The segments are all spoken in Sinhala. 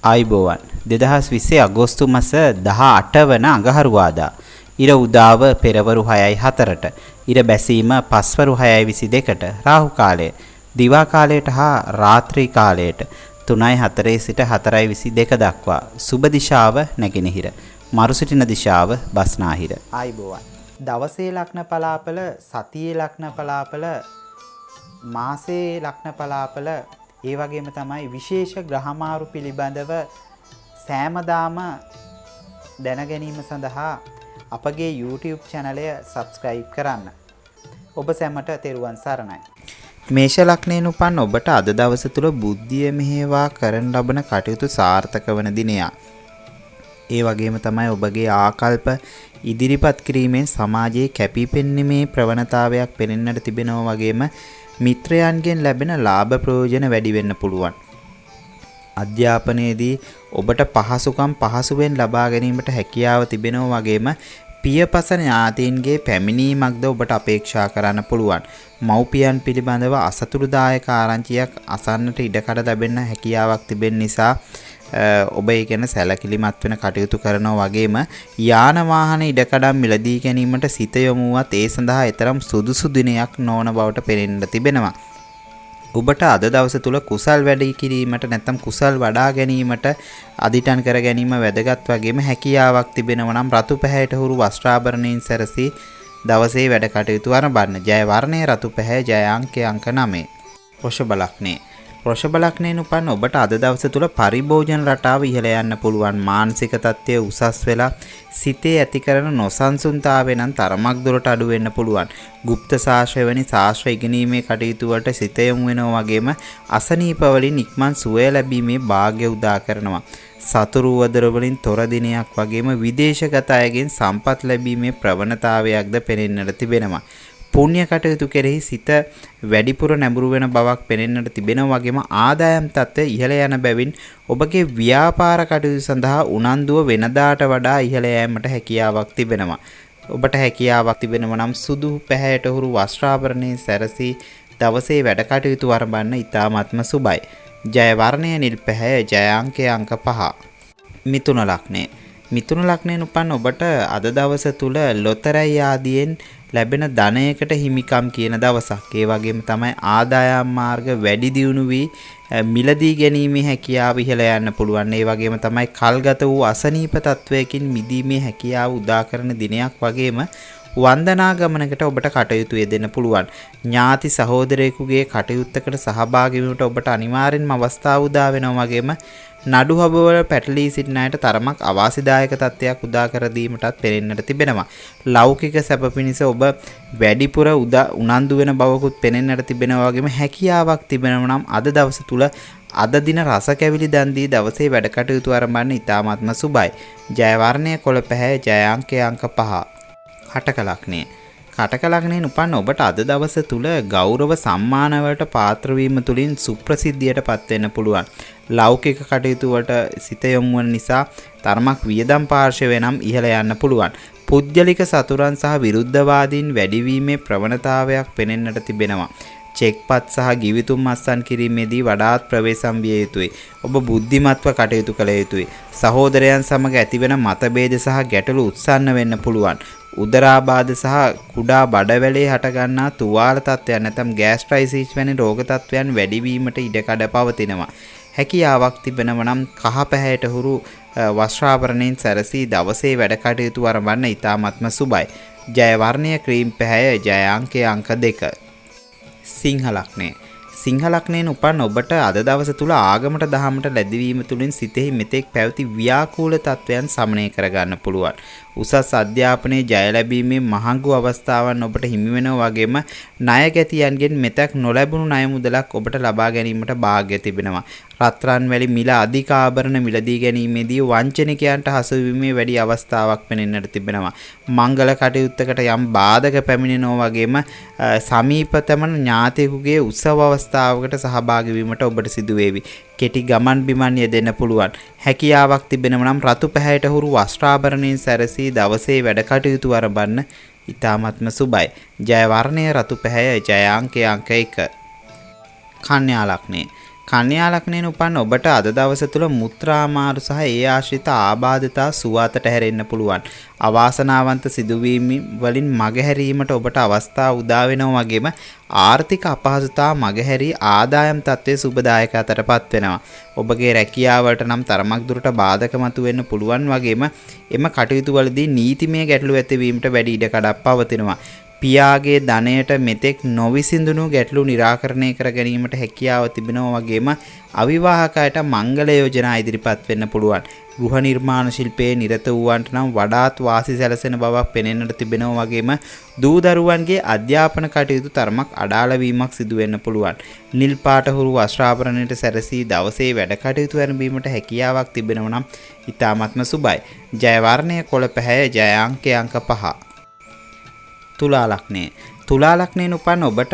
ආයුබෝවන් 2020 අගෝස්තු මාස 18 වන අඟහරුවාදා ඉර උදාව පෙරවරු 6:04ට ඉර බැසීම පස්වරු 6:22ට රාහු කාලය දිවා කාලයට හා රාත්‍රී කාලයට 3:04 සිට 4:22 දක්වා සුබ දිශාව නැගෙනහිර මරු සිටින දිශාව බස්නාහිර. ආයුබෝවන් දවසේ ලග්න පලාපල සතියේ ලග්න පලාපල මාසේ ලග්න පලාපල ඒ වගේම තමයි විශේෂ ග්‍රහමාරු පිළිබඳව සෑමදාම දැන ගැනීම සඳහා අපගේ YouTube channelය subscribe කරන්න. ඔබ සැමට තෙරුවන් සරණයි. මේෂ ලග්නයෙන් උපන් ඔබට අද දවස තුල බුද්ධිය මෙහෙවා කරන ලබන කටයුතු සාර්ථක වන දිනයක්. ඒ වගේම තමයි ඔබගේ ආකල්ප ඉදිරිපත් කිරීමෙන් සමාජයේ කැපිපෙනීමේ ප්‍රවණතාවයක් පෙනෙන්නට තිබෙනවා වගේම මිත්‍රයන්ගෙන් ලැබෙන ලාභ ප්‍රයෝජන වැඩි වෙන්න පුළුවන්. අධ්‍යාපනයේදී ඔබට පහසුකම් පහසුවෙන් ලබා ගැනීමට හැකියාව තිබෙනවා වගේම පියපස ඥාතීන්ගේ පැමිණීමක්ද ඔබට අපේක්ෂා කරන්න පුළුවන්. මව්පියන් පිළිබඳව අසතුටුදායක ආරංචියක් අසන්නට ඉඩකඩ ලැබෙන්න හැකියාවක් තිබෙන නිසා ඔබ ඒ ගැන සැලකිලිමත් වෙන කටයුතු කරනවා වගේම යාන වාහන ඉඩකඩම් මිලදී ගැනීමට සිත යොමුවත් ඒ සඳහා ඊතරම් සුදුසු දිනයක් නොවන බවට පෙනෙන්න තිබෙනවා. ඔබට අද දවස තුල කුසල් වැඩි කිරීමට නැත්නම් කුසල් වඩා ගැනීමට අදිටන් කර ගැනීම වැදගත් වගේම හැකියාවක් තිබෙනවා නම් රතු පැහැයට හුරු වස්ත්‍රාභරණයෙන් සැරසී දවසේ වැඩ කටයුතු ආරම්භන්න. ජය වර්ණයේ රතු පැහැ ජය අංකය අංක 9. වෘෂභ ලග්නේ වෘෂභ ලග්නයෙන් උපන් ඔබට අද දවස තුල පරිභෝජන රටාව ඉහළ යන්න පුළුවන්. මානසික තත්ත්වය උසස් වෙලා සිතේ ඇති කරන නොසන්සුන්තාවය නම් තරමක් දුරට අඩු වෙන්න පුළුවන්. গুপ্ত ශාස්ත්‍රය වැනි ශාස්ත්‍ර ඉගෙනීමේ කටයුතු වලට සිත යොමු වෙනවා වගේම අසනීප වලින් ඉක්මන් සුවය ලැබීමේ වාග්ය උදා කරනවා. සතුරු වදර වලින් තොර දිනයක් වගේම විදේශගත අයගෙන් සම්පත් ලැබීමේ ප්‍රවණතාවයක්ද පෙනෙන්නට තිබෙනවා. පුණ්‍ය කටයුතු කෙරෙහි සිත වැඩිපුර නැඹුරු වෙන බවක් පෙනෙන්නට තිබෙනවා වගේම ආදායම් තත්ත්වය ඉහළ යන බැවින් ඔබගේ ව්‍යාපාර කටයුතු සඳහා උනන්දුව වෙනදාට වඩා ඉහළ යෑමට හැකියාවක් තිබෙනවා. ඔබට හැකියාවක් තිබෙනවා නම් සුදු පැහැයට හුරු වස්ත්‍රාභරණයෙන් සැරසී දවසේ වැඩ කටයුතු ආරම්භන්න ඉතාමත්ම සුබයි. ජය වර්ණය නිල් පැහැ ජය අංකය අංක 5. මිථුන ලග්නය මිථුන ලග්නයෙන් උපන් ඔබට අද දවස තුල ලොතරැයි ආදියෙන් ලැබෙන ධනයකට හිමිකම් කියන දවසක්. ඒ වගේම තමයි ආදායම් මාර්ග වැඩි දියුණු වී මිලදී ගැනීමේ හැකියාව ඉහළ යන්න පුළුවන්. ඒ වගේම තමයි කල්ගත වූ අසනීප තත්වයකින් මිදීමේ හැකියාව උදා කරන දිනයක් වගේම වන්දනා ගමනකට ඔබට කටයුතු යෙදෙන්න පුළුවන්. ඥාති සහෝදරයෙකුගේ කටයුත්තකට සහභාගී වීමට ඔබට අනිවාර්යෙන්ම අවස්ථාව උදා වෙනවා වගේම නඩු හබවල පැටලී සිටින අයට තරමක් අවාසිදායක තත්ත්වයක් උදා කර දීමටත් පෙනෙන්නට තිබෙනවා. ලෞකික සැප පිණිස ඔබ වැඩිපුර උනන්දු වෙන බවකුත් පෙනෙන්නට තිබෙනවා වගේම හැකියාවක් තිබෙනවා නම් අද දවස තුල අද දින රස කැවිලි දන් දී දවසේ වැඩ කටයුතු ආරම්භන්න ඉතාමත්ම සුබයි. ජය වර්ණය කොළ පැහැ ජය අංකය අංක 5. කටක ලග්නය කටක ලග්නයෙන් උපන් ඔබට අද දවස තුල ගෞරව සම්මාන වලට පාත්‍ර වීම තුලින් සුප්‍රසිද්ධියට පත් වෙන්න පුළුවන්. ලෞකික කටයුතු වලට සිත යොමු වන නිසා තරමක් වියදම් පාර්ශවය නම් ඉහළ යන්න පුළුවන්. පුද්ගලික සතුරන් සහ විරුද්ධවාදීන් වැඩිවීමේ ප්‍රවණතාවයක් පෙනෙන්නට තිබෙනවා. චෙක්පත් සහ ගිවිතුම් අත්සන් කිරීමේදී වඩාත් ප්‍රවේශම් විය යුතුයි. ඔබ බුද්ධිමත්ව කටයුතු කළ යුතුයි. සහෝදරයන් සමග ඇතිවන මතභේද සහ ගැටලු උත්සන්න වෙන්න පුළුවන්. උදරාබාධ සහ කුඩා බඩවැලේ හටගන්නා තුවාල තත්ත්වයන් නැත්නම් ගෑස්ට්‍රයිටිස් වැනි රෝග තත්ත්වයන් වැඩිවීමට ඉඩකඩ පවතිනවා. හැකියාවක් තිබෙනවා නම් කහ පැහැයට හුරු වස්ත්‍රාභරණයෙන් සැරසී දවසේ වැඩ කටයුතු ආරම්භන්න ඉතාමත්ම සුබයි. ජය වර්ණය ක්‍රීම් පැහැය ජය අංකය අංක 2. සිංහ ලග්නය සිංහ ලග්නයෙන් උපන් ඔබට අද දවස තුල ආගමට දහමට ලැබීම තුලින් සිතෙහි මෙතෙක් පැවති ව්‍යාකූල තත්වයන් සමනය කරගන්න පුළුවන්. උසස් අධ්‍යාපනයේ ජය ලැබීමේ මහඟු අවස්ථාවන් ඔබට හිමි වෙනවා වගේම ණය ගැතියන්ගෙන් මෙතක් නොලැබුණු ණය මුදලක් ඔබට ලබා ගැනීමට වාග්ය තිබෙනවා. රත්රන් වැලි මිල අධික ආභරණ මිලදී ගැනීමේදී වංචනිකයන්ට හසුවීමේ වැඩි අවස්ථාවක් පෙනෙන්නට තිබෙනවා. මංගල කටයුත්තකට යම් බාධක පැමිණෙනවා වගේම සමීපතම ඥාතියෙකුගේ උත්සව අවස්ථාවකට සහභාගී වීමට ඔබට සිදු වේවි. කෙටි ගමන් බිමන් යෙදෙන්න පුළුවන්. හැකියාවක් තිබෙනවා නම් රතු පැහැයට හුරු වස්ත්‍රාභරණයෙන් සැරසී දවසේ වැඩ කටයුතු ආරම්භන්න ඉතාමත්ම සුබයි. ජය වර්ණය රතු පැහැය ජය අංකය අංක 1. කන්‍යා ලග්නය කන්‍යා ලග්නයෙන් උපන් ඔබට අද දවස තුල මුත්‍රා අමාරු සහ ඒ ආශ්‍රිත ආබාධතා සුවාතට හැරෙන්න පුළුවන්. අවාසනාවන්ත සිදුවීම් වලින් මගහැරීමට ඔබට අවස්ථා උදා වෙනවා වගේම ආර්ථික අපහසුතා මගහැරී ආදායම් තත්ත්වයේ සුබදායක අතරපත් වෙනවා. ඔබගේ රැකියාවලට නම් තරමක් දුරට බාධක මතුවෙන්න පුළුවන් වගේම එම කටයුතු වලදී නීතිමය ගැටලු ඇතිවීමට වැඩි ඉඩකඩක් පවතිනවා. පියාගේ ධනයට මෙතෙක් නොවිසඳුණු ගැටලු निराකරණය කර ගැනීමට හැකියාව තිබෙනවා වගේම අවිවාහකයට මංගල යෝජනා ඉදිරිපත් වෙන්න පුළුවන්. ගෘහ නිර්මාණ ශිල්පයේ නිරත වූවන්ට නම් වඩාත් වාසි සැලසෙන බවක් පෙනෙන්නට තිබෙනවා වගේම දූ දරුවන්ගේ අධ්‍යාපන කටයුතු තරමක් අඩාල වීමක් සිදු වෙන්න පුළුවන්. නිල් පාට හුරු වස්ත්‍රාභරණයට සැරසී දවසේ වැඩ කටයුතු ආරම්භීමට හැකියාවක් තිබෙනවා නම් ඊ타ත්ම සුබයි. ජය වර්ණය කොළ පැහැය, ජය අංකය අංක 5. තුලා ලග්නය. තුලා ලග්නයෙන් උපන් ඔබට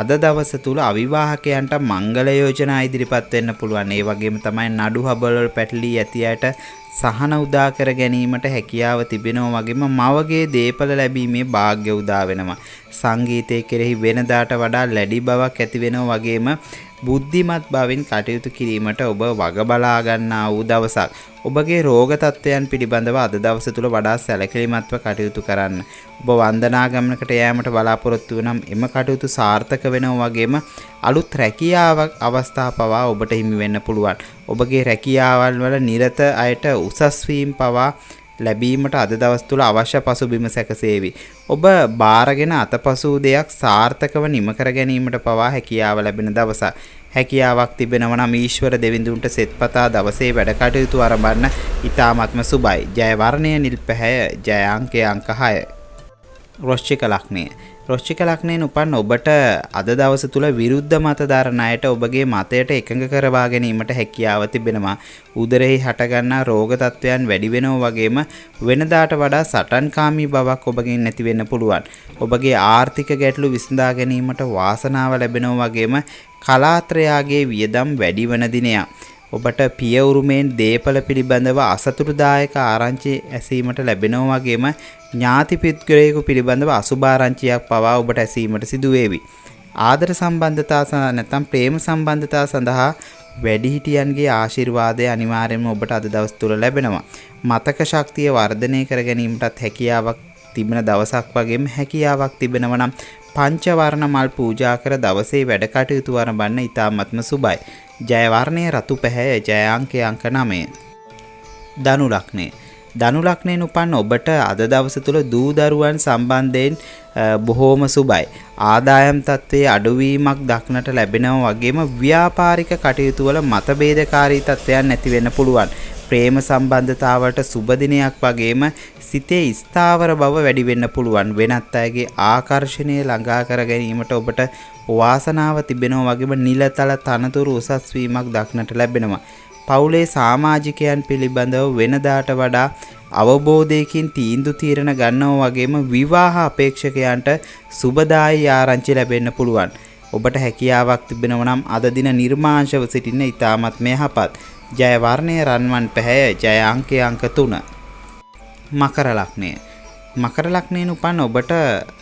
අද දවස තුල අවිවාහකයන්ට මංගල යෝජනා ඉදිරිපත් වෙන්න පුළුවන්. ඒ වගේම තමයි නඩු හබල වල පැටලී ඇති අයට සහන උදා කර ගැනීමට හැකියාව තිබෙනවා වගේම මවගේ දේපල ලැබීමේ වාග්ය උදා වෙනවා. සංගීතයේ කෙරෙහි වෙනදාට වඩා ලැබි බවක් ඇති වෙනවා වගේම බුද්ධිමත් බවින් කටයුතු කිරීමට ඔබ වග බලා ගන්නා වූ දවසක්. ඔබගේ රෝග තත්ත්වයන් පිළිබඳව අද දවස තුල වඩා සැලකිලිමත්ව කටයුතු කරන්න. ඔබ වන්දනා ගමනකට යෑමට බලාපොරොත්තු වන එම කටයුතු සාර්ථක වෙනවා වගේම අලුත් රැකියාවක් අවස්ථා පවා ඔබට හිමි වෙන්න පුළුවන්. ඔබගේ රැකියාවල් වල නිරත අයට උසස් වීම පවා ලැබීමට අද දවස් තුල අවශ්‍ය පසුබිම සැකසේවි. ඔබ බාරගෙන අතපසු දෙයක් සාර්ථකව නිම කර ගැනීමට පවා හැකියාව ලැබෙන දවසක්. හැකියාවක් තිබෙනවා නම් ඊශ්වර දෙවිඳුන්ට සෙත්පතා දවසේ වැඩ කටයුතු ආරම්භන්න ඊ타ත්ම සුබයි. ජය වර්ණය නිල් පැහැය, ජය අංකය අංක 6. වෘශ්චික ලග්නය. වෘශ්චික ලග්නයෙන් උපන් ඔබට අද දවස තුල විරුද්ධ මත දරන අයට ඔබගේ මතයට එකඟ කරවා ගැනීමට හැකියාව තිබෙනවා. උදරෙහි හටගන්නා රෝග තත්ත්වයන් වැඩි වෙනවා වගේම වෙනදාට වඩා සටන්කාමී බවක් ඔබගෙන් නැති වෙන්න පුළුවන්. ඔබගේ ආර්ථික ගැටලු විසඳා ගැනීමට වාසනාව ලැබෙනවා වගේම කලාත්‍රයාගේ වියදම් වැඩි වන දිනයක්. ඔබට පිය උරුමෙන් දේපල පිළිබඳව අසතුටුදායක ආරංචි ඇසීමට ලැබෙනවා වගේම ඥාති පිටුකරයෙකු පිළිබඳව අසුභාරංචියක් පවා ඔබට ඇසීමට සිදු වේවි. ආදර සම්බන්ධතා නැත්නම් ප්‍රේම සම්බන්ධතා සඳහා වැඩිහිටියන්ගේ ආශිර්වාදය අනිවාර්යයෙන්ම ඔබට අද දවස් තුල ලැබෙනවා. මතක ශක්තිය වර්ධනය කර ගැනීමටත් හැකියාවක් තිබෙන දවසක් වගේම හැකියාවක් තිබෙනවා නම් පංච වර්ණ මල් පූජා කර දවසේ වැඩ කටයුතු ආරම්භන්න ඊ타ත්ම සුබයි. ජය වර්ණය රතු පැහැය, ජය අංකය අංක 9. ධනු ලග්නය. ධනු ලග්නයෙන් උපන් ඔබට අද දවස තුල දූ දරුවන් සම්බන්ධයෙන් බොහෝම සුබයි. ආදායම් තත්ත්වයේ අඩුවීමක් දක්නට ලැබෙනවා වගේම ව්‍යාපාරික කටයුතු වල මතභේදකාරී තත්ත්වයන් නැති වෙන්න පුළුවන්. ප්‍රේම සම්බන්ධතාවට සුබ දිනයක් වගේම සිතේ ස්ථාවර බව වැඩි වෙන්න පුළුවන්. වෙනත් අයගේ ආකර්ෂණය ළඟා කර ගැනීමට ඔබට වාසනාව තිබෙනවා වගේම නිලතල තනතුරු උසස් වීමක් දක්නට ලැබෙනවා. පවුලේ සමාජිකයන් පිළිබඳව වෙනදාට වඩා අවබෝධයකින් තීන්දුව తీරන ගන්නවා වගේම විවාහ අපේක්ෂකයන්ට සුබදායි ආරංචි ලැබෙන්න පුළුවන්. ඔබට හැකියාවක් තිබෙනවා නම් අද දින නිර්මාංශව සිටින්න ඉතාමත් යහපත්. ජය වර්ණය රන්වන් පැහැය, ජය අංකය අංක 3. මකර ලග්නය. මකර ලග්නයෙන් උපන් ඔබට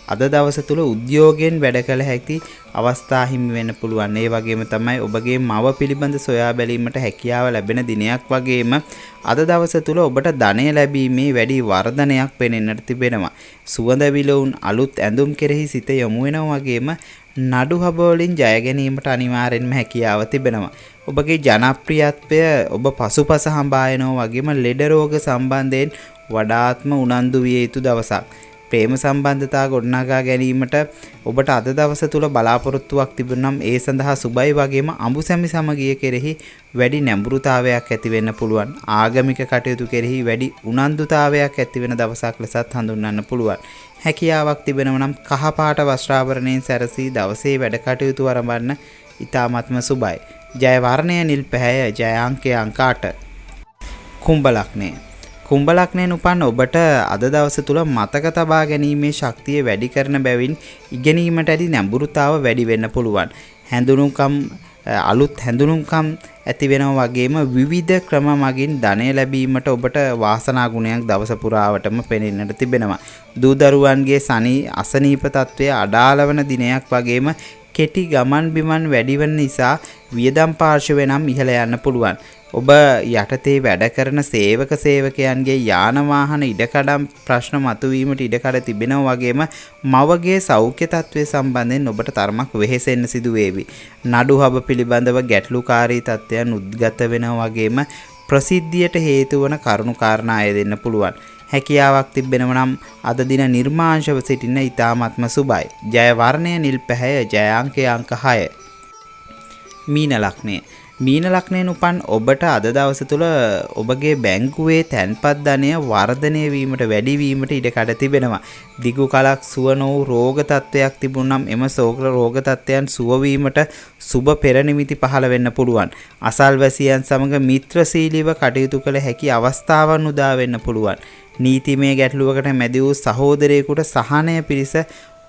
අද දවස තුල උද්‍යෝගයෙන් වැඩ කළ හැකි අවස්ථා හිමි වෙන්න පුළුවන්. ඒ වගේම තමයි ඔබගේ මව පිළිබඳ සොයා බැලීමට හැකියාව ලැබෙන දිනයක් වගේම අද දවස තුල ඔබට ධනය ලැබීමේ වැඩි වර්ධනයක් පෙනෙන්නට තිබෙනවා. සුවඳ විලවුන් අලුත් ඇඳුම් කෙරෙහි සිත යොමු වෙනවා වගේම නඩු හබවලින් ජය ගැනීමට අනිවාර්යෙන්ම හැකියාව තිබෙනවා. ඔබගේ ජනප්‍රියත්වය ඔබ පසුපස හඹා යනවා වගේම ලෙඩ රෝග සම්බන්ධයෙන් වඩාත්ම උනන්දු විය යුතු දවසක්. ප්‍රේම සම්බන්ධතා ගොඩනගා ගැනීමට ඔබට අද දවස තුල බලාපොරොත්තුවක් තිබුණනම් ඒ සඳහා සුබයි වගේම අඹුසැමි සමගිය කෙරෙහි වැඩි නැඹුරුතාවයක් ඇති වෙන්න පුළුවන්. ආගමික කටයුතු කෙරෙහි වැඩි උනන්දුතාවයක් ඇති වෙන දවසක් ලෙසත් හඳුන්වන්න පුළුවන්. හැකියාවක් තිබෙනවා නම් කහ පාට වස්ත්‍රාභරණයෙන් සැරසී දවසේ වැඩ කටයුතු ආරම්භන්න ඊ타ත්ම සුබයි. ජය වර්ණය නිල් පැහැය, ජය අංකය අංක 8. කුම්භ ලග්නය. කුම්භ ලග්නයෙන් උපන් ඔබට අද දවස තුල මතක තබා ගැනීමේ ශක්තිය වැඩි කරන බැවින් ඉගෙනීමට ඇති නැඹුරුතාව වැඩි වෙන්න පුළුවන්. අලුත් හැඳුනුම්කම් ඇති වෙනවා වගේම විවිධ ක්‍රම මගින් ධනය ලැබීමට ඔබට වාසනා ගුණයක් දවස පුරාවටම පෙනෙන්නට තිබෙනවා. දූ දරුවන්ගේ අසනීප තත්ත්වය අඩාල වන දිනයක් වගේම කෙටි ගමන් බිමන් වැඩි වෙන නිසා වියදම් පාර්ශවය නම් ඉහළ යන්න පුළුවන්. ඔබ යටතේ වැඩ කරන සේවක සේවකයන්ගේ යාන වාහන ඉඩකඩම් ප්‍රශ්න මතුවීමට ඉඩකඩ තිබෙනවා වගේම මවගේ සෞඛ්‍ය තත්ත්වය සම්බන්ධයෙන් ඔබට තරමක් වෙහෙසෙන්න සිදු වේවි. නඩු හබ පිළිබඳව ගැටලුකාරී තත්ත්වයන් උද්ගත වෙනවා වගේම ප්‍රසිද්ධියට හේතු වන කරුණු කාරණා අය දෙන්න පුළුවන්. හැකියාවක් තිබෙනව නම් අද දින නිර්මාංශව සිටින ඊ타ත්ම සුබයි. ජය වර්ණය නිල් පැහැය ජය අංකය අංක 6. මීන ලග්නය. මීන ලග්නයෙන් උපන් ඔබට අද දවස තුල ඔබගේ බැංකුවේ තැන්පත් ධනය වර්ධනය වීමට වැඩි වීමට ඉඩකඩ තිබෙනවා. දිගු කලක් සුව නොවූ රෝග තත්ත්වයක් තිබුණනම් එම රෝග තත්ත්වයන් සුව වීමට සුබ පෙර නිමිති පහළ වෙන්න පුළුවන්. අසල්වැසියන් සමග මිත්‍රශීලීව කටයුතු කළ හැකි අවස්ථාවන් උදා වෙන්න පුළුවන්. නීතිමය ගැටලුවකට මැදි වූ සහෝදරයෙකුට සහනය පිණිස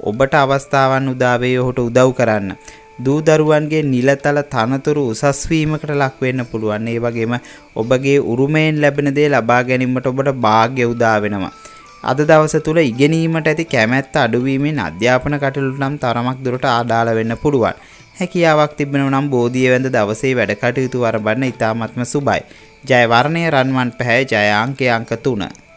ඔබට අවස්ථාවන් උදා වේ ඔහුට උදව් කරන්න. දූ දරුවන්ගේ නිලතල තනතුරු උසස් වීමකට ලක් වෙන්න පුළුවන්. ඒ වගේම ඔබගේ උරුමයෙන් ලැබෙන දේ ලබා ගැනීමට ඔබට වාග්ය උදා වෙනවා. අද දවස තුල ඉගෙනීමට ඇති කැමැත්ත අඩුවීමෙන් අධ්‍යාපන කටයුතු නම් තරමක් දුරට ආඩාල වෙන්න පුළුවන්. හැකියාවක් තිබෙනවා නම් බෝධිය වැඳ දවසේ වැඩ කටයුතු ආරම්භන්න ඉතාමත්ම සුබයි. ජය වර්ණය රන්වන් පැහැ ජය අංකය අංක 3.